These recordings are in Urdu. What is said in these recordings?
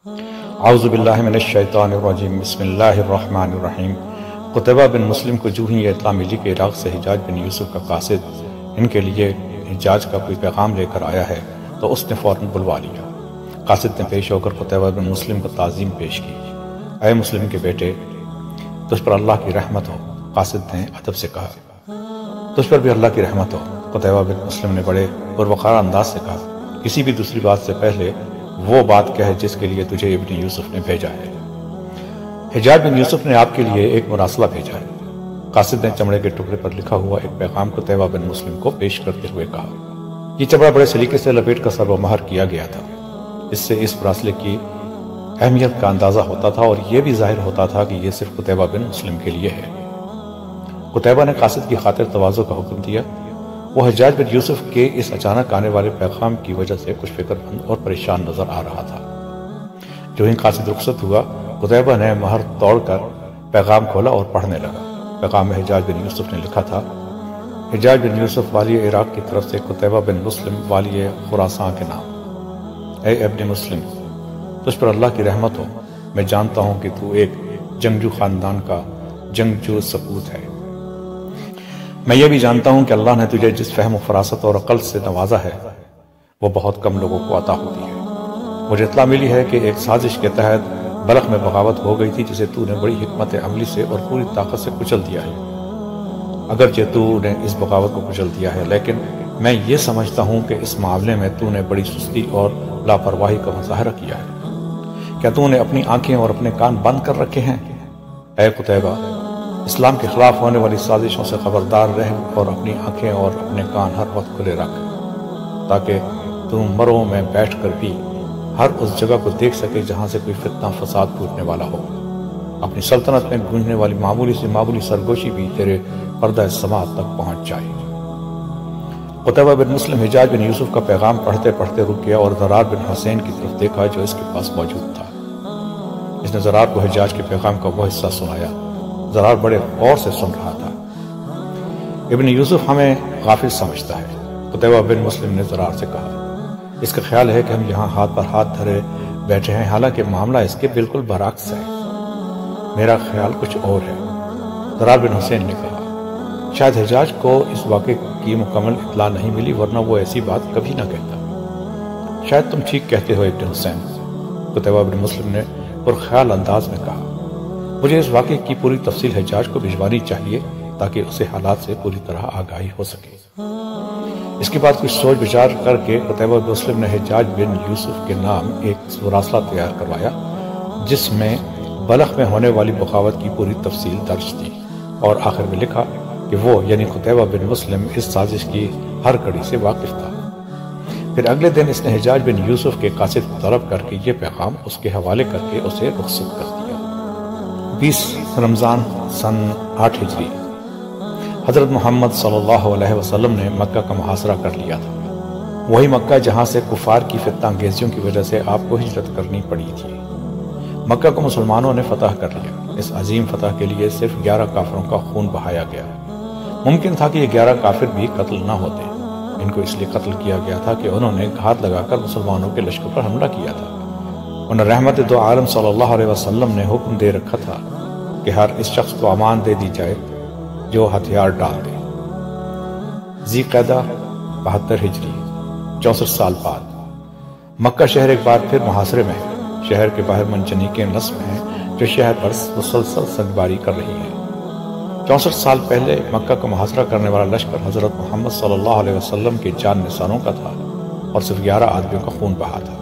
اعوذ باللہ من الشیطان الرجیم، بسم اللہ الرحمن الرحیم۔ قتیبہ بن مسلم کو جو ہی یہ اطلاع ملی کہ عراق سے حجاج بن یوسف کا قاصد ان کے لیے حجاج کا کوئی پیغام لے کر آیا ہے تو اس نے فوراً بلوا لیا۔ قاصد نے پیش ہو کر قتیبہ بن مسلم کو تعظیم پیش کی۔ اے مسلم کے بیٹے، تجھ پر اللہ کی رحمت ہو۔ قاصد نے ادب سے کہا، تجھ پر بھی اللہ کی رحمت ہو۔ قتیبہ بن مسلم نے بڑے پروقار انداز سے کہا، کسی بھی دوسری بات سے پہلے وہ بات کہے جس کے لیے تجھے ابن یوسف نے بھیجا ہے۔ حجاج بن یوسف نے آپ کے لیے ایک مراسلہ بھیجا ہے۔ قاصد نے چمڑے کے ٹکڑے پر لکھا ہوا ایک پیغام قتیبہ بن مسلم کو پیش کرتے ہوئے کہا۔ یہ چمڑا بڑے سلیقے سے لپیٹ کر سر و مہر کیا گیا تھا۔ اس سے اس مراسلے کی اہمیت کا اندازہ ہوتا تھا اور یہ بھی ظاہر ہوتا تھا کہ یہ صرف قتیبہ بن مسلم کے لیے ہے۔ قتیبہ نے قاصد کی خاطر تواضع کا حکم دیا۔ وہ حجاج بن یوسف کے اس اچانک آنے والے پیغام کی وجہ سے کچھ فکر مند اور پریشان نظر آ رہا تھا۔ جو ہی قاصد رخصت ہوا، قتیبہ نے مہر توڑ کر پیغام کھولا اور پڑھنے لگا۔ پیغام میں حجاج بن یوسف نے لکھا تھا، حجاج بن یوسف والی عراق کی طرف سے قتیبہ بن مسلم والی خراسان کے نام۔ اے ابن مسلم، تجھ پر اللہ کی رحمت ہو۔ میں جانتا ہوں کہ تو ایک جنگجو خاندان کا جنگجو سپوت ہے۔ میں یہ بھی جانتا ہوں کہ اللہ نے تجھے جس فہم و فراست اور عقل سے نوازا ہے وہ بہت کم لوگوں کو عطا ہوتی ہے۔ مجھے اطلاع ملی ہے کہ ایک سازش کے تحت بلخ میں بغاوت ہو گئی تھی جسے تو نے بڑی حکمت عملی سے اور پوری طاقت سے کچل دیا ہے۔ اگرچہ تو نے اس بغاوت کو کچل دیا ہے، لیکن میں یہ سمجھتا ہوں کہ اس معاملے میں تو نے بڑی سستی اور لاپرواہی کا مظاہرہ کیا ہے۔ کیا تو نے اپنی آنکھیں اور اپنے کان بند کر رکھے ہیں؟ اے قتیبہ، اسلام کے خلاف ہونے والی سازشوں سے خبردار رہ اور اپنی آنکھیں اور اپنے کان ہر وقت کھلے رکھ، تاکہ تم مروں میں بیٹھ کر بھی ہر اس جگہ کو دیکھ سکے جہاں سے کوئی فتنہ فساد ٹوٹنے والا ہو۔ اپنی سلطنت میں گونجنے والی معمولی سے معمولی سرگوشی بھی تیرے پردہ سماعت تک پہنچ جائے۔ قتیبہ بن مسلم حجاج بن یوسف کا پیغام پڑھتے پڑھتے رک گیا اور زرار بن حسین کی طرف دیکھا جو اس کے پاس موجود تھا۔ اس نے زرار کو حجاج کے پیغام کا وہ حصہ سنایا۔ زرار بڑے غور سے سن رہا تھا۔ ابن یوسف ہمیں غافل سمجھتا ہے، قتیبہ بن مسلم نے زرار سے کہا۔ اس کا خیال ہے کہ ہم یہاں ہاتھ پر ہاتھ دھرے بیٹھے ہیں، حالانکہ معاملہ اس کے بالکل برعکس ہے۔ میرا خیال کچھ اور ہے، زرار بن حسین نے کہا۔ شاید حجاج کو اس واقعے کی مکمل اطلاع نہیں ملی، ورنہ وہ ایسی بات کبھی نہ کہتا۔ شاید تم ٹھیک کہتے ہو ابن حسین، قتیبہ بن مسلم نے پرخیال انداز میں کہا۔ مجھے اس واقعے کی پوری تفصیل حجاج کو بھجوانی چاہیے تاکہ اسے حالات سے پوری طرح آگاہی ہو سکے۔ اس کے بعد کچھ سوچ بچار کر کے قتیبہ بن مسلم نے حجاج بن یوسف کے نام ایک مراسلہ تیار کروایا جس میں بلخ میں ہونے والی بغاوت کی پوری تفصیل درج تھی، اور آخر میں لکھا کہ وہ یعنی قتیبہ بن مسلم اس سازش کی ہر کڑی سے واقف تھا۔ پھر اگلے دن اس نے حجاج بن یوسف کے قاصد کو طلب کر کے یہ پیغام اس کے حوالے کر کے اسے رخصت کر دیا۔ 20 رمضان سن 8 ہجری، حضرت محمد صلی اللہ علیہ وسلم نے مکہ کا محاصرہ کر لیا تھا۔ وہی مکہ جہاں سے کفار کی فتنہ انگیزیوں کی وجہ سے آپ کو ہجرت کرنی پڑی تھی۔ مکہ کو مسلمانوں نے فتح کر لیا۔ اس عظیم فتح کے لیے صرف 11 کافروں کا خون بہایا گیا۔ ممکن تھا کہ یہ 11 کافر بھی قتل نہ ہوتے۔ ان کو اس لیے قتل کیا گیا تھا کہ انہوں نے گھات لگا کر مسلمانوں کے لشکر پر حملہ کیا تھا۔ انہوں رحمت دو عالم صلی اللہ علیہ وسلم نے حکم دے رکھا تھا کہ ہر اس شخص کو امان دے دی جائے جو ہتھیار ڈال دے۔ ذی قعدہ 72 ہجری، 64 سال بعد، مکہ شہر ایک بار پھر محاصرے میں ہے۔ شہر کے باہر منجنیقیں نصب ہیں جو شہر پر مسلسل سنگباری کر رہی ہیں۔ 64 سال پہلے مکہ کا محاصرہ کرنے والا لشکر حضرت محمد صلی اللہ علیہ وسلم کے جان نثاروں کا تھا اور صرف 11 آدمیوں کا خون بہا تھا۔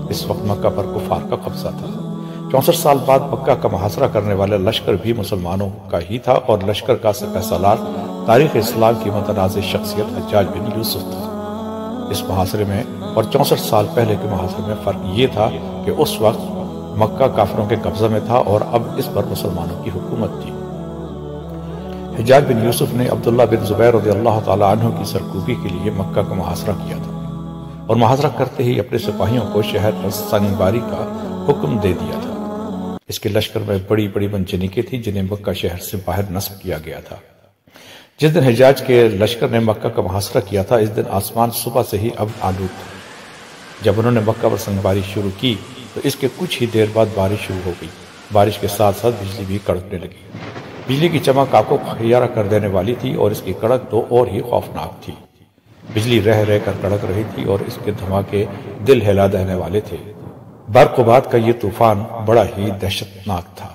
اس وقت مکہ پر کفار کا قبضہ تھا۔ 64 سال بعد مکہ کا محاصرہ کرنے والا لشکر بھی مسلمانوں کا ہی تھا اور لشکر کا سپہ سالار تاریخ اسلام کی متنازع شخصیت حجاج بن یوسف تھا۔ اس محاصرے میں اور 64 سال پہلے کے محاصرے میں فرق یہ تھا کہ اس وقت مکہ کافروں کے قبضہ میں تھا اور اب اس پر مسلمانوں کی حکومت تھی۔ حجاج بن یوسف نے عبداللہ بن زبیر رضی اللہ تعالیٰ عنہ کی سرکوبی کے لیے مکہ کا محاصرہ کیا تھا اور محاصرہ کرتے ہی اپنے سپاہیوں کو شہر پر سنگباری کا حکم دے دیا تھا۔ اس کے لشکر میں بڑی بڑی منجنیقیں تھیں جنہیں مکہ شہر سے باہر نصب کیا گیا تھا۔ جس دن حجاج کے لشکر نے مکہ کا محاصرہ کیا تھا اس دن آسمان صبح سے ہی اب آلود تھا۔ جب انہوں نے مکہ پر سنگباری شروع کی تو اس کے کچھ ہی دیر بعد بارش شروع ہو گئی۔ بارش کے ساتھ ساتھ بجلی بھی کڑکنے لگی۔ بجلی کی چمک آنکھوں کو خیارہ کر دینے والی تھی اور اس کی کڑک تو اور ہی خوفناک تھی۔ بجلی رہ رہ کر کڑک رہی تھی اور اس کے دھماکے دل ہلا دینے والے تھے۔ برق و باد کا یہ طوفان بڑا ہی دہشتناک تھا۔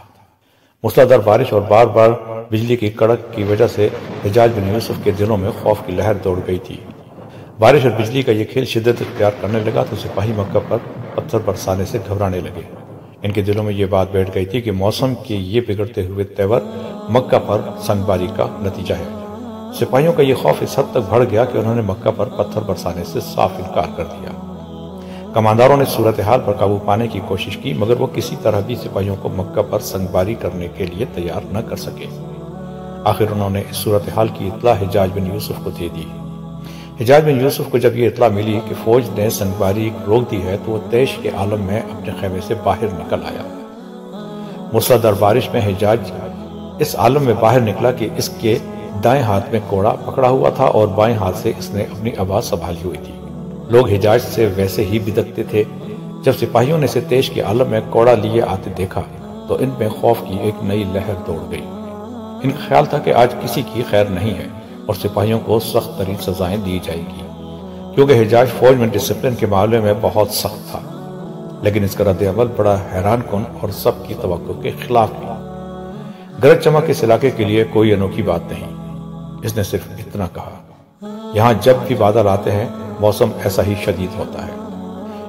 موسلادھار بارش اور بار بار بجلی کی کڑک کی وجہ سے حجاج بن یوسف کے دلوں میں خوف کی لہر دوڑ گئی تھی۔ بارش اور بجلی کا یہ کھیل شدت اختیار کرنے لگا تو سپاہی مکہ پر پتھر برسانے سے گھبرانے لگے۔ ان کے دلوں میں یہ بات بیٹھ گئی تھی کہ موسم کے یہ بگڑتے ہوئے تیور مکہ پر سنگباری کا نتیجہ ہے۔ سپاہیوں کا یہ خوف اس حد تک بڑھ گیا کہ انہوں نے مکہ پر پتھر برسانے سے صاف انکار کر دیا۔ کمانداروں نے صورتحال پر قابو پانے کی کوشش کی مگر وہ کسی طرح بھی سپاہیوں کو مکہ پر سنگباری کرنے کے لیے تیار نہ کر سکے۔ آخر انہوں نے اس صورتحال کی اطلاع حجاج بن یوسف کو دے دی۔ حجاج بن یوسف کو جب یہ اطلاع ملی کہ فوج نے سنگباری روک دی ہے تو وہ طیش کے عالم میں اپنے خیمے سے باہر نکل آیا۔ موسلادھار بارش میں حجاج اس عالم میں باہر نکلا کہ اس کے دائیں ہاتھ میں کوڑا پکڑا ہوا تھا اور بائیں ہاتھ سے اس نے اپنی آواز سنبھالی ہوئی تھی۔ لوگ حجاج سے ویسے ہی بدکتے تھے۔ جب سپاہیوں نے اسے طیش کے عالم میں کوڑا لیے آتے دیکھا تو ان میں خوف کی ایک نئی لہر دوڑ گئی۔ ان کا خیال تھا کہ آج کسی کی خیر نہیں ہے اور سپاہیوں کو سخت ترین سزائیں دی جائیں گی، کیونکہ حجاج فوج میں ڈسپلن کے معاملے میں بہت سخت تھا، لیکن اس کا رد عمل بڑا حیران کن اور سب کی توقع کے خلاف بھی۔ گرج چمک اس علاقے کے لیے کوئی انوکھی بات نہیں۔ اس نے صرف اتنا کہا، یہاں جب بھی بادل آتے ہیں موسم ایسا ہی شدید ہوتا ہے۔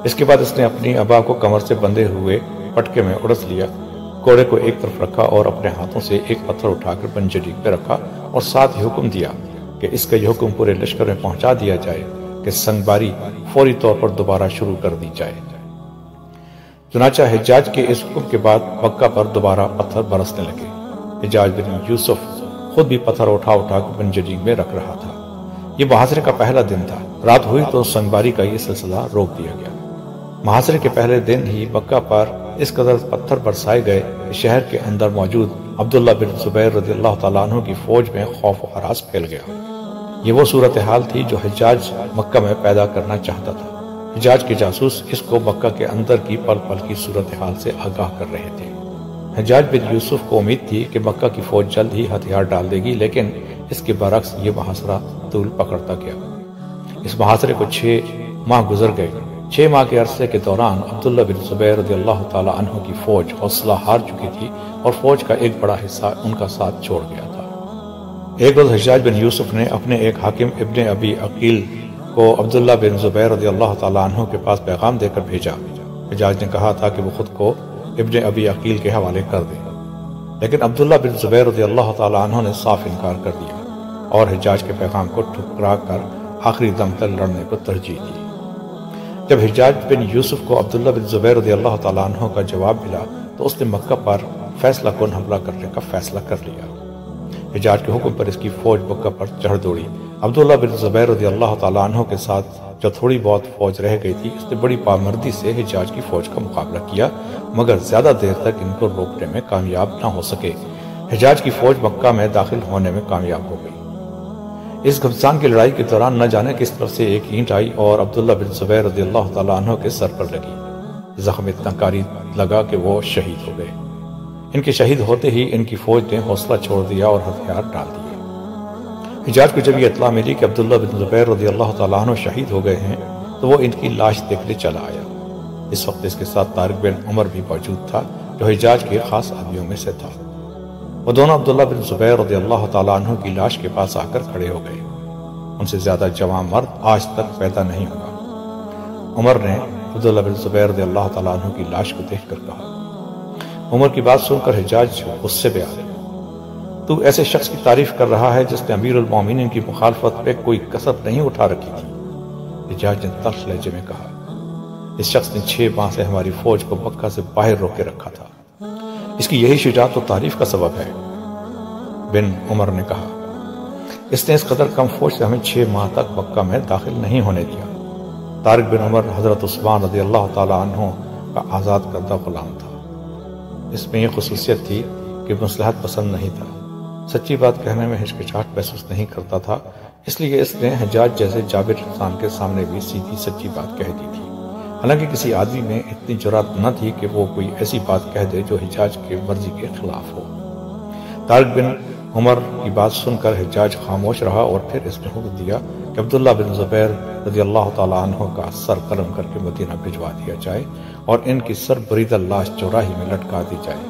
اس کے بعد اس نے اپنی ابا کو کمر سے بندھے ہوئے پٹکے میں اڑس لیا، کوڑے کو ایک طرف رکھا اور اپنے ہاتھوں سے ایک پتھر اٹھا کر منجنیق پہ رکھا اور ساتھ ہی حکم دیا کہ اس کا یہ حکم پورے لشکر میں پہنچا دیا جائے کہ سنگباری فوری طور پر دوبارہ شروع کر دی جائے۔ چنانچہ حجاج کے اس حکم کے بعد مکہ پر دوبارہ پتھر برسنے لگے۔ حجاج بن یوسف خود بھی پتھر اٹھا اٹھا کر منجنیق میں رکھ رہا تھا۔ یہ محاصرے کا پہلا دن تھا۔ رات ہوئی تو سنگباری کا یہ سلسلہ روک دیا گیا۔ محاصرے کے پہلے دن ہی مکہ پر اس قدر پتھر برسائے گئے کہ شہر کے اندر موجود عبداللہ بن زبیر رضی اللہ تعالیٰ عنہ کی فوج میں خوف و ہراس پھیل گیا۔ یہ وہ صورتحال تھی جو حجاج مکہ میں پیدا کرنا چاہتا تھا۔ حجاج کے جاسوس اس کو مکہ کے اندر کی پل پل کی صورتحال سے آگاہ کر رہے تھے۔ حجاج بن یوسف کو امید تھی کہ مکہ کی فوج جلد ہی ہتھیار ڈال دے گی، لیکن اس کے برعکس یہ محاصرہ طول پکڑتا گیا۔ اس محاصرے کو 6 ماہ گزر گئے۔ 6 ماہ کے عرصے کے دوران عبداللہ بن زبیر رضی اللہ تعالیٰ عنہ کی فوج حوصلہ ہار چکی تھی اور فوج کا ایک بڑا حصہ ان کا ساتھ چھوڑ گیا تھا۔ ایک روز حجاج بن یوسف نے اپنے ایک حاکم ابن ابی عقیل کو عبداللہ بن زبیر رضی اللہ تعالیٰ عنہ کے پاس پیغام دے کر بھیجا۔ حجاج نے کہا تھا کہ وہ خود کو ابن ابی عقیل کے حوالے کر دے، لیکن عبداللہ بن زبیر رضی اللہ تعالیٰ عنہ نے صاف انکار کر دیا اور حجاج کے پیغام کو ٹھکرا کر آخری دم تک لڑنے کو ترجیح دی۔ جب حجاج بن یوسف کو عبداللہ بن زبیر رضی اللہ تعالیٰ عنہ کا جواب ملا تو اس نے مکہ پر فیصلہ کن حملہ کرنے کا فیصلہ کر لیا۔ حجاج کے حکم پر اس کی فوج مکہ پر چڑھ دوڑی۔ عبداللہ بن زبیر رضی اللہ تعالیٰ عنہ کے ساتھ جو تھوڑی بہت فوج رہ گئی تھی اس نے بڑی پامردی سے حجاج کی فوج کا مقابلہ کیا، مگر زیادہ دیر تک ان کو روکنے میں کامیاب نہ ہو سکے۔ حجاج کی فوج مکہ میں داخل ہونے میں کامیاب ہو گئی۔ اس گھمسان کی لڑائی کے دوران نہ جانے کس طرف سے ایک اینٹ آئی اور عبداللہ بن زبیر رضی اللہ تعالیٰ عنہ کے سر پر لگی۔ زخم اتنا کاری لگا کہ وہ شہید ہو گئے۔ ان کے شہید ہوتے ہی ان کی فوج نے حوصلہ چھوڑ دیا اور ہتھیار ڈال دیے۔ حجاج کو جب یہ اطلاع ملی کہ عبداللہ بن زبیر رضی اللہ تعالیٰ عنہ شہید ہو گئے ہیں تو وہ ان کی لاش دیکھنے چلا آیا۔ اس وقت اس کے ساتھ طارق بن عمر بھی موجود تھا جو حجاج کے خاص آدمیوں میں سے تھا۔ وہ دونوں عبداللہ بن زبیر رضی اللہ تعالیٰ عنہ کی لاش کے پاس آ کر کھڑے ہو گئے۔ ان سے زیادہ جوان مرد آج تک پیدا نہیں ہوا۔ عمر نے عبداللہ بن زبیر رضی اللہ تعالیٰ عنہ کی لاش کو دیکھ کر کہا۔ عمر کی بات سن کر حجاج غصے میں آ گیا۔ تو ایسے شخص کی تعریف کر رہا ہے جس نے امیر المومنین کی مخالفت پہ کوئی کسر نہیں اٹھا رکھی تھی۔ حجاج نے تلخ لہجے میں کہا، اس شخص نے 6 ماہ سے ہماری فوج کو مکہ سے باہر روکے رکھا تھا، اس کی یہی شجاعت و تعریف کا سبب ہے۔ بن عمر نے کہا، اس نے اس قدر کم فوج سے ہمیں 6 ماہ تک مکہ میں داخل نہیں ہونے دیا۔ طارق بن عمر حضرت عثمان رضی اللہ تعالیٰ عنہ کا آزاد کردہ غلام تھا۔ اس میں یہ خصوصیت تھی کہ مصلحت پسند نہیں تھا، سچی بات کہنے میں ہچکچاہٹ محسوس نہیں کرتا تھا، اس لیے اس نے حجاج جیسے جابر انسان کے سامنے بھی سیدھی سچی بات کہہ دی تھی۔ حالانکہ کسی آدمی میں اتنی جرات نہ تھی کہ وہ کوئی ایسی بات کہہ دے جو حجاج کے مرضی کے خلاف ہو۔ طارق بن عمر کی بات سن کر حجاج خاموش رہا اور پھر اس نے حکم دیا کہ عبداللہ بن زبیر رضی اللہ تعالیٰ عنہ کا سر قلم کر کے مدینہ بھجوا دیا جائے اور ان کی سر بریدہ لاش چوراہی میں لٹکا دی جائے۔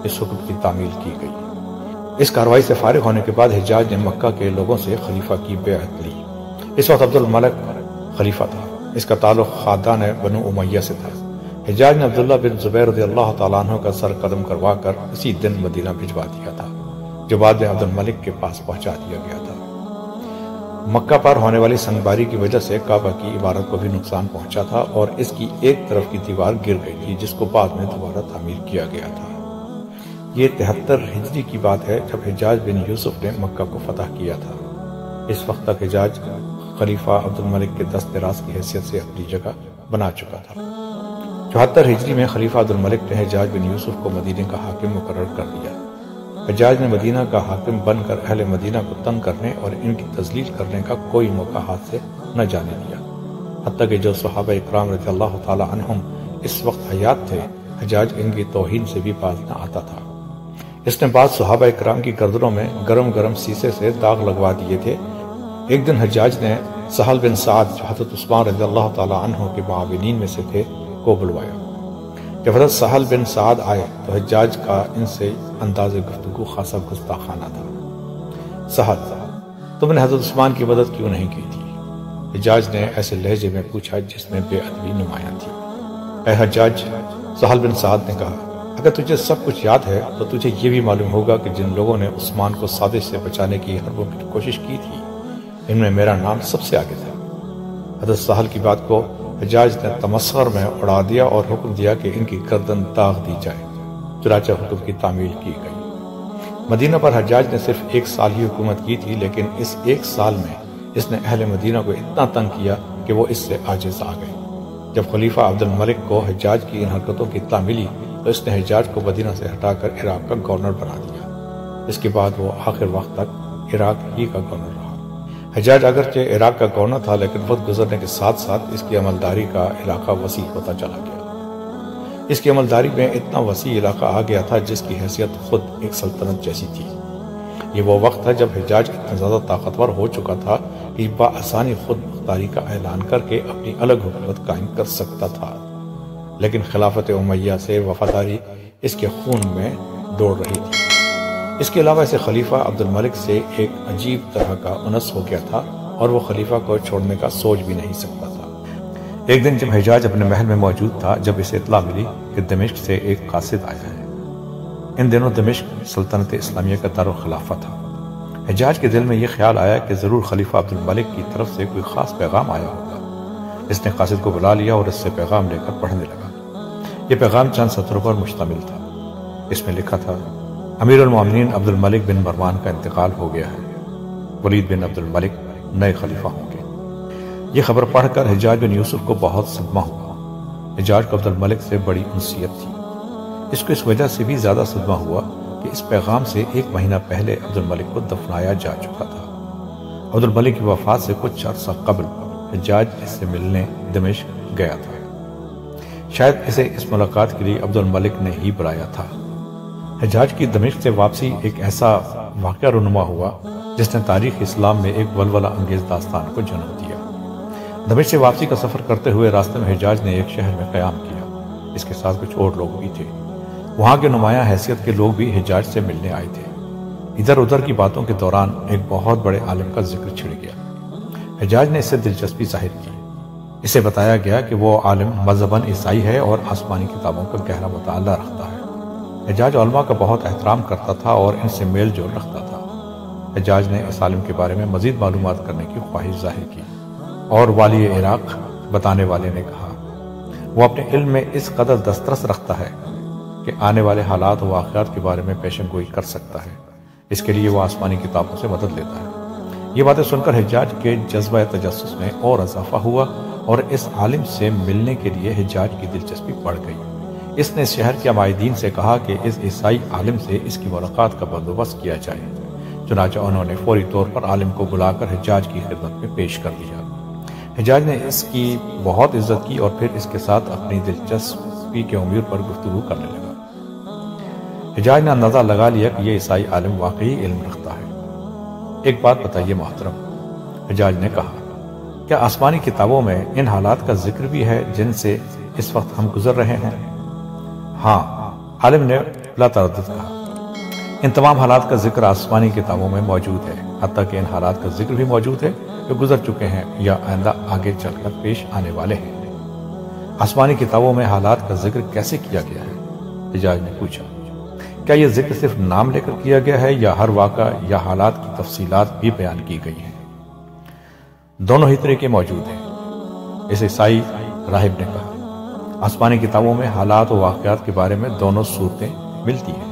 اس حکم کی تعمیل کی گئی۔ اس کارروائی سے فارغ ہونے کے بعد حجاج نے مکہ کے لوگوں سے خلیفہ کی بیعت لی۔ اس وقت عبد الملک خلیفہ تھا۔ اس کا تعلق خاندان بنو امیہ سے تھا۔ حجاج نے عبداللہ بن زبیر رضی اللہ تعالیٰ عنہ کا سر قدم کروا کر اسی دن مدینہ بھجوا دیا تھا، جو بعد میں عبد الملک کے پاس پہنچا دیا گیا تھا۔ مکہ پر ہونے والی سنگباری کی وجہ سے کعبہ کی عمارت کو بھی نقصان پہنچا تھا اور اس کی ایک طرف کی دیوار گر گئی تھی، جس کو بعد میں دوبارہ تعمیر کیا گیا تھا۔ یہ 73 ہجری کی بات ہے جب حجاج بن یوسف نے مکہ کو فتح کیا تھا۔ اس وقت تک حجاج خلیفہ عبد الملک کے دست دراز کی حیثیت سے اپنی جگہ بنا چکا تھا۔ 74 ہجری میں خلیفہ عبد الملک نے حجاج بن یوسف کو مدینہ کا حاکم مقرر کر دیا۔ حجاج نے مدینہ کا حاکم بن کر اہل مدینہ کو تنگ کرنے اور ان کی تذلیل کرنے کا کوئی موقع ہاتھ سے نہ جانے دیا، حتیٰ کہ جو صحابہ اکرام رضی اللہ تعالی عنہم اس وقت حیات تھے، حجاج ان کی توہین سے بھی باز نہ آتا تھا۔ اس نے بعض صحابہ اکرام کی گردنوں میں گرم گرم سیسے سے داغ لگوا دیے تھے۔ ایک دن حجاج نے سہل بن سعد جو حضرت عثمان رضی اللہ تعالی عنہ کے معاونین میں سے تھے کو بلوایا۔ جب حضرت سہل بن سعد آئے تو حجاج کا ان سے انداز گفتگو خاصا گستاخانہ تھا۔ سہل، تم نے حضرت عثمان کی مدد کیوں نہیں کی تھی؟ حجاج نے ایسے لہجے میں پوچھا جس میں بے ادبی نمایاں تھی۔ اے حجاج، سہل بن سعد نے کہا، اگر تجھے سب کچھ یاد ہے تو تجھے یہ بھی معلوم ہوگا کہ جن لوگوں نے عثمان کو سازش سے بچانے کی ہر ممکن کوشش کی تھی، ان میں میرا نام سب سے آگے تھا۔ حضرت سہل کی بات کو حجاج نے تمسخر میں اڑا دیا اور حکم دیا کہ ان کی گردن داغ دی جائے۔ چنانچہ حکم کی تعمیل کی گئی۔ مدینہ پر حجاج نے صرف 1 سال ہی حکومت کی تھی، لیکن اس 1 سال میں اس نے اہل مدینہ کو اتنا تنگ کیا کہ وہ اس سے عاجز آ گئے۔ جب خلیفہ عبد الملک کو حجاج کی ان حرکتوں کی اطلاع ملی تو اس نے حجاج کو مدینہ سے ہٹا کر عراق کا گورنر بنا دیا۔ اس کے بعد وہ آخر وقت تک عراق ہی کا گورنر رہا۔ حجاج اگرچہ عراق کا گورنر تھا، لیکن وقت گزرنے کے ساتھ ساتھ اس کی عملداری کا علاقہ وسیع ہوتا چلا گیا۔ اس کی عملداری میں اتنا وسیع علاقہ آ گیا تھا جس کی حیثیت خود ایک سلطنت جیسی تھی۔ یہ وہ وقت تھا جب حجاج اتنا زیادہ طاقتور ہو چکا تھا کہ بآسانی خود مختاری کا اعلان کر کے اپنی الگ حکومت قائم کر سکتا تھا، لیکن خلافت امیہ سے وفاداری اس کے خون میں دوڑ رہی تھی۔ اس کے علاوہ اسے خلیفہ عبد الملک سے ایک عجیب طرح کا انس ہو گیا تھا اور وہ خلیفہ کو چھوڑنے کا سوچ بھی نہیں سکتا تھا۔ ایک دن جب حجاج اپنے محل میں موجود تھا، جب اسے اطلاع ملی کہ دمشق سے ایک قاصد آیا ہے۔ ان دنوں دمشق سلطنت اسلامیہ کا دارالخلافہ تھا۔ حجاج کے دل میں یہ خیال آیا کہ ضرور خلیفہ عبد الملک کی طرف سے کوئی خاص پیغام آیا ہوگا۔ اس نے قاصد کو بلا لیا اور اس سے پیغام لے کر پڑھنے لگا۔ یہ پیغام چند سطروں پر مشتمل تھا۔ اس میں لکھا تھا، امیر المومنین عبد الملک بن مروان کا انتقال ہو گیا ہے، ولید بن عبد الملک نئے خلیفہ ہوں گے۔ یہ خبر پڑھ کر حجاج بن یوسف کو بہت صدمہ ہوا۔ حجاج کو عبد الملک سے بڑی انسیت تھی۔ اس کو اس وجہ سے بھی زیادہ صدمہ ہوا کہ اس پیغام سے 1 مہینہ پہلے عبد الملک کو دفنایا جا چکا تھا۔ عبد الملک کی وفات سے کچھ عرصہ قبل حجاج اس سے ملنے دمشق گیا تھا۔ شاید اسے اس ملاقات کے لیے عبد الملک نے ہی بلایا تھا۔ حجاج کی دمشق سے واپسی ایک ایسا واقعہ رونما ہوا جس نے تاریخ اسلام میں ایک ولولہ انگیز داستان کو جنم دیا۔ دمشق سے واپسی کا سفر کرتے ہوئے راستے میں حجاج نے ایک شہر میں قیام کیا۔ اس کے ساتھ کچھ اور لوگ بھی تھے۔ وہاں کے نمایاں حیثیت کے لوگ بھی حجاج سے ملنے آئے تھے۔ ادھر ادھر کی باتوں کے دوران ایک بہت بڑے عالم کا ذکر چھڑ گیا۔ حجاج نے اس سے دلچسپی ظاہر کی۔ اسے بتایا گیا کہ وہ عالم مذہباً عیسائی ہے اور آسمانی کتابوں کا گہرا مطالعہ رکھتا ہے۔ حجاج علماء کا بہت احترام کرتا تھا اور ان سے میل جول رکھتا تھا۔ حجاج نے اس عالم کے بارے میں مزید معلومات کرنے کی خواہش ظاہر کی اور والی عراق بتانے والے نے کہا، وہ اپنے علم میں اس قدر دسترس رکھتا ہے کہ آنے والے حالات و واقعات کے بارے میں پیشن گوئی کر سکتا ہے۔ اس کے لیے وہ آسمانی کتابوں سے مدد لیتا ہے۔ یہ باتیں سن کر حجاج کے جذبہ تجسس میں اور اضافہ ہوا اور اس عالم سے ملنے کے لیے حجاج کی دلچسپی بڑھ گئی۔ اس نے شہر کے عمائدین سے کہا کہ اس عیسائی عالم سے اس کی ملاقات کا بندوبست کیا جائے۔ چنانچہ انہوں نے فوری طور پر عالم کو بلا کر حجاج کی خدمت میں پیش کر دیا۔ حجاج نے اس کی بہت عزت کی اور پھر اس کے ساتھ اپنی دلچسپی کے امور پر گفتگو کرنے لگا۔ حجاج نے اندازہ لگا لیا کہ یہ عیسائی عالم واقعی علم رکھتا ہے۔ ایک بات بتائیے محترم، حجاج نے کہا، کیا آسمانی کتابوں میں ان حالات کا ذکر بھی ہے جن سے اس وقت ہم گزر رہے ہیں؟ ہاں، عالم نے بلا تردد کہا، ان تمام حالات کا ذکر آسمانی کتابوں میں موجود ہے، حتیٰ کہ ان حالات کا ذکر بھی موجود ہے جو گزر چکے ہیں یا آئندہ آگے چل کر پیش آنے والے ہیں۔ آسمانی کتابوں میں حالات کا ذکر کیسے کیا گیا ہے؟ حجاج نے پوچھا، کیا یہ ذکر صرف نام لے کر کیا گیا ہے یا ہر واقعہ یا حالات کی تفصیلات بھی بیان کی گئی ہیں؟ دونوں ہی طریقے موجود ہیں، اس عیسائی راہب نے کہا۔ آسمانی کتابوں میں حالات و واقعات کے بارے میں دونوں صورتیں ملتی ہیں،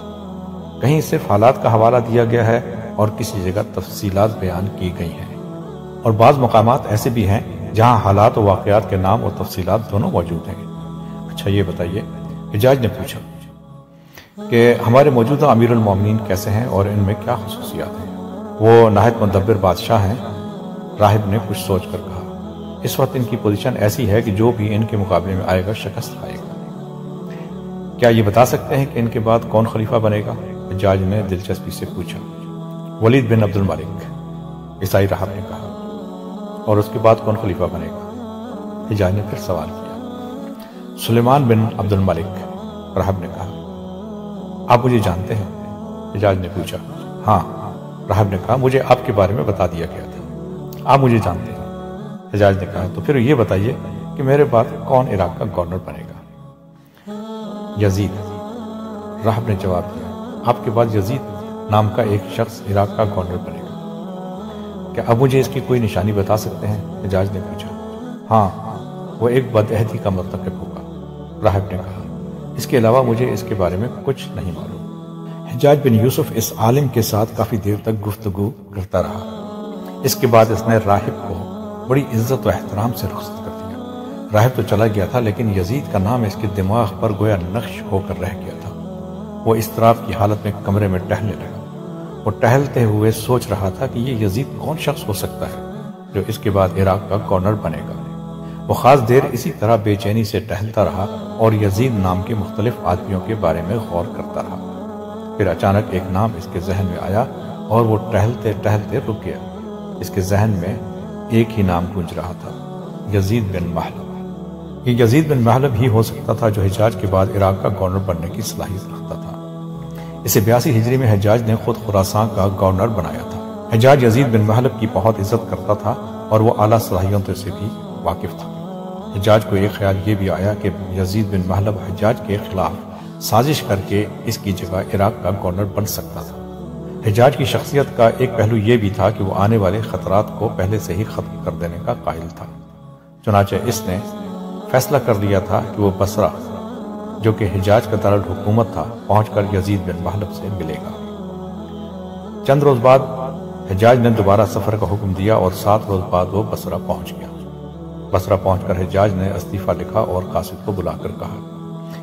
کہیں صرف حالات کا حوالہ دیا گیا ہے اور کسی جگہ تفصیلات بیان کی گئی ہیں، اور بعض مقامات ایسے بھی ہیں جہاں حالات و واقعات کے نام اور تفصیلات دونوں موجود ہیں۔ اچھا یہ بتائیے، حجاج نے پوچھا، کہ ہمارے موجودہ امیر المومنین کیسے ہیں اور ان میں کیا خصوصیات ہیں؟ وہ نہایت مدبر بادشاہ ہیں، راہب نے کچھ سوچ کر کہا۔ اس وقت ان کی پوزیشن ایسی ہے کہ جو بھی ان کے مقابلے میں آئے گا شکست کھائے گا۔ کیا یہ بتا سکتے ہیں کہ ان کے بعد کون خلیفہ بنے گا؟ حجاج نے دلچسپی سے پوچھا۔ ولید بن عبد الملک، عیسائی راہب نے کہا۔ اور اس کے بعد کون خلیفہ بنے گا؟ حجاج نے پھر سوال کیا۔ سلیمان بن عبد الملک، راہب نے کہا۔ آپ مجھے جانتے ہیں؟ حجاج نے پوچھا۔ ہاں، راہب نے کہا، مجھے آپ کے بارے میں بتا دیا گیا تھا، آپ مجھے جانتے ہیں۔ حجاج نے کہا، تو پھر یہ بتائیے کہ میرے بعد کون عراق کا گورنر بنے گا؟ یزید، راہب نے جواب دیا۔ آپ کے بعد یزید نام کا ایک شخص عراق کا گورنر بنے گا، کیا اب مجھے اس کی کوئی نشانی بتا سکتے ہیں؟ حجاج نے پوچھا۔ ہاں، وہ ایک بدعہدی کا مرتکب ہوگا، راہب نے کہا۔ اس کے علاوہ مجھے اس کے بارے میں کچھ نہیں معلوم۔ حجاج بن یوسف اس عالم کے ساتھ کافی دیر تک گفتگو کرتا رہا۔ اس کے بعد اس نے راہب کو بڑی عزت و احترام سے رخصت کر دیا۔ راہب تو چلا گیا تھا، لیکن یزید کا نام اس کے دماغ پر گویا نقش ہو کر رہ گیا تھا۔ وہ اضطراب کی حالت میں کمرے میں ٹہلنے لگا۔ وہ ٹہلتے ہوئے سوچ رہا تھا کہ یہ یزید کون شخص ہو سکتا ہے جو اس کے بعد عراق کا گورنر بنے گا۔ وہ خاص دیر اسی طرح بے چینی سے ٹہلتا رہا اور یزید نام کے مختلف آدمیوں کے بارے میں غور کرتا رہا۔ پھر اچانک ایک نام اس کے ذہن میں آیا اور وہ ٹہلتے ٹہلتے رک گیا۔ اس کے ذہن میں ایک ہی نام گونج رہا تھا، یزید بن محلب۔ یہ یزید بن محلب ہی ہو سکتا تھا جو حجاج کے بعد عراق کا گورنر بننے کی صلاحیت رکھتا تھا۔ اسے 82 ہجری میں حجاج نے خود خراسان کا گورنر بنایا تھا۔ حجاج یزید بن محلب کی بہت عزت کرتا تھا اور وہ اعلیٰ صلاحیتوں سے بھی واقف تھا۔ حجاج کو ایک خیال یہ بھی آیا کہ یزید بن محلب حجاج کے خلاف سازش کر کے اس کی جگہ عراق کا گورنر بن سکتا تھا۔ حجاج کی شخصیت کا ایک پہلو یہ بھی تھا کہ وہ آنے والے خطرات کو پہلے سے ہی ختم کر دینے کا قائل تھا۔ چنانچہ اس نے فیصلہ کر لیا تھا کہ وہ بصرہ، جو کہ حجاج کا دارالحکومت تھا، پہنچ کر یزید بن محلب سے ملے گا۔ چند روز بعد حجاج نے دوبارہ سفر کا حکم دیا اور 7 روز بعد وہ بصرہ پہنچ گیا۔ بصرہ پہنچ کر حجاج نے استعفیٰ لکھا اور قاصد کو بلا کر کہا،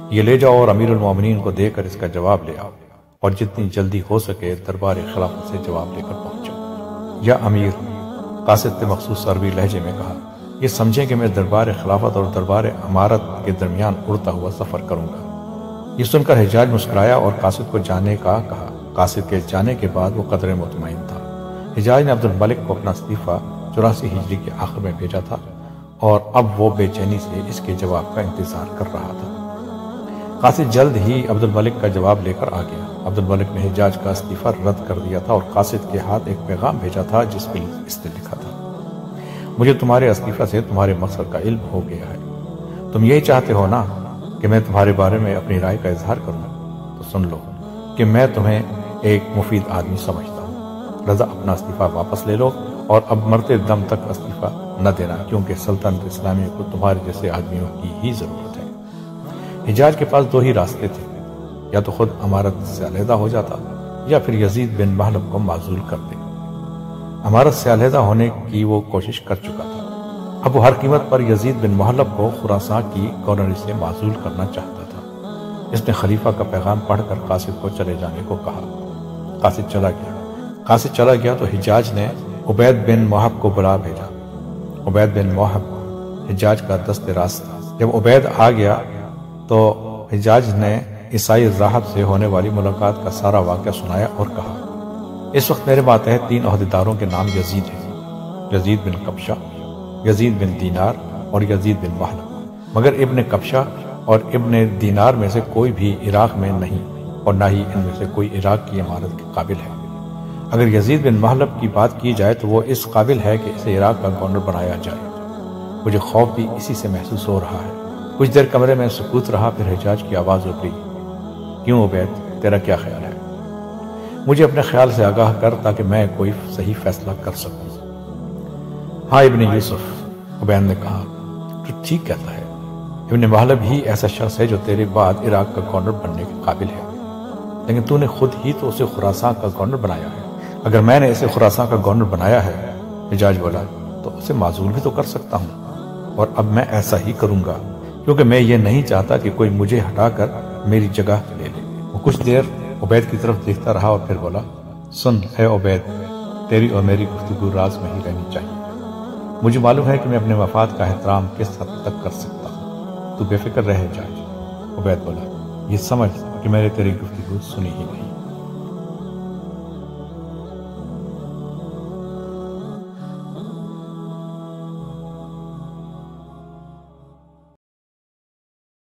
یہ لے جاؤ اور امیر المومنین کو دے کر اس کا جواب لے آؤ، اور جتنی جلدی ہو سکے دربار خلافت سے جواب لے کر پہنچو۔ یا امیر، قاصد نے مخصوص عربی لہجے میں کہا، یہ سمجھیں کہ میں دربار خلافت اور دربار امارت کے درمیان اڑتا ہوا سفر کروں گا۔ یہ سن کر حجاج مسکرایا اور قاصد کو جانے کا کہا۔ قاصد کے جانے کے بعد وہ قدرے مطمئن تھا۔ حجاج نے عبد الملک کو اپنا استعفیٰ 84 ہجری کے آخر میں بھیجا تھا اور اب وہ بے چینی سے اس کے جواب کا انتظار کر رہا تھا۔ قاصد جلد ہی عبد الملک کا جواب لے کر آ گیا۔ عبد الملک نے حجاج کا استعفیٰ رد کر دیا تھا اور قاصد کے ہاتھ ایک پیغام بھیجا تھا جس میں اس نے لکھا تھا، مجھے تمہارے استعفیٰ سے تمہارے مقصد کا علم ہو گیا ہے۔ تم یہی چاہتے ہو نا کہ میں تمہارے بارے میں اپنی رائے کا اظہار کروں؟ تو سن لو کہ میں تمہیں ایک مفید آدمی سمجھتا ہوں۔ رضا اپنا استعفیٰ واپس لے لو اور اب مرتے دم تک استعفیٰ نہ دینا، کیونکہ سلطنت اسلامیہ کو تمہارے جیسے آدمیوں کی ہی ضرورت ہے۔ حجاج کے پاس 2 ہی راستے تھے، یا تو خود امارت سے علیحدہ ہو جاتا یا پھر یزید بن محلب کو معزول کر دے۔ امارت سے علیحدہ ہونے کی وہ کوشش کر چکا تھا، اب وہ ہر قیمت پر یزید بن محلب کو خراسان کی گورنری سے معزول کرنا چاہتا تھا۔ اس نے خلیفہ کا پیغام پڑھ کر قاصد کو چلے جانے کو کہا۔ قاصد چلا گیا تو حجاج نے عبید بن وہب کو بلا بھیجا۔ عبید بن موہب حجاج کا دست راست تھا۔ جب عبید آ گیا تو حجاج نے عیسائی راہب سے ہونے والی ملاقات کا سارا واقعہ سنایا اور کہا، اس وقت میرے ماتحت 3 عہدیداروں کے نام یزید ہیں، یزید بن کبشہ، یزید بن دینار اور یزید بن محلب، مگر ابن کبشہ اور ابن دینار میں سے کوئی بھی عراق میں نہیں اور نہ ہی ان میں سے کوئی عراق کی امارت کے قابل ہے۔ اگر یزید بن محلب کی بات کی جائے تو وہ اس قابل ہے کہ اسے عراق کا گورنر بنایا جائے۔ مجھے خوف بھی اسی سے محسوس ہو رہا ہے۔ کچھ دیر کمرے میں سکوت رہا، پھر حجاج کی آواز اٹھی، کیوں عبید، تیرا کیا خیال ہے؟ مجھے اپنے خیال سے آگاہ کر تاکہ میں کوئی صحیح فیصلہ کر سکوں۔ ہاں ابن یوسف، عبید نے کہا، تو ٹھیک کہتا ہے۔ ابن محلب ہی ایسا شخص ہے جو تیرے بعد عراق کا گورنر بننے کے قابل ہے، لیکن تو نے خود ہی تو اسے خراساں کا گورنر بنایا ہے۔ اگر میں نے اسے خراساں کا گورنر بنایا ہے، حجاج بولا، تو اسے معزول بھی تو کر سکتا ہوں، اور اب میں ایسا ہی کروں گا، کیونکہ میں یہ نہیں چاہتا کہ کوئی مجھے ہٹا کر میری جگہ لے لے۔ وہ کچھ دیر عبید کی طرف دیکھتا رہا اور پھر بولا، سن اے عبید، تیری اور میری گفتگو راز میں ہی رہنی چاہیے۔ مجھے معلوم ہے کہ میں اپنے مفاد کا احترام کس حد تک کر سکتا ہوں، تو بے فکر رہ حجاج۔ عبید بولا، یہ سمجھ کہ میں نے تیری گفتگو سنی ہی نہیں۔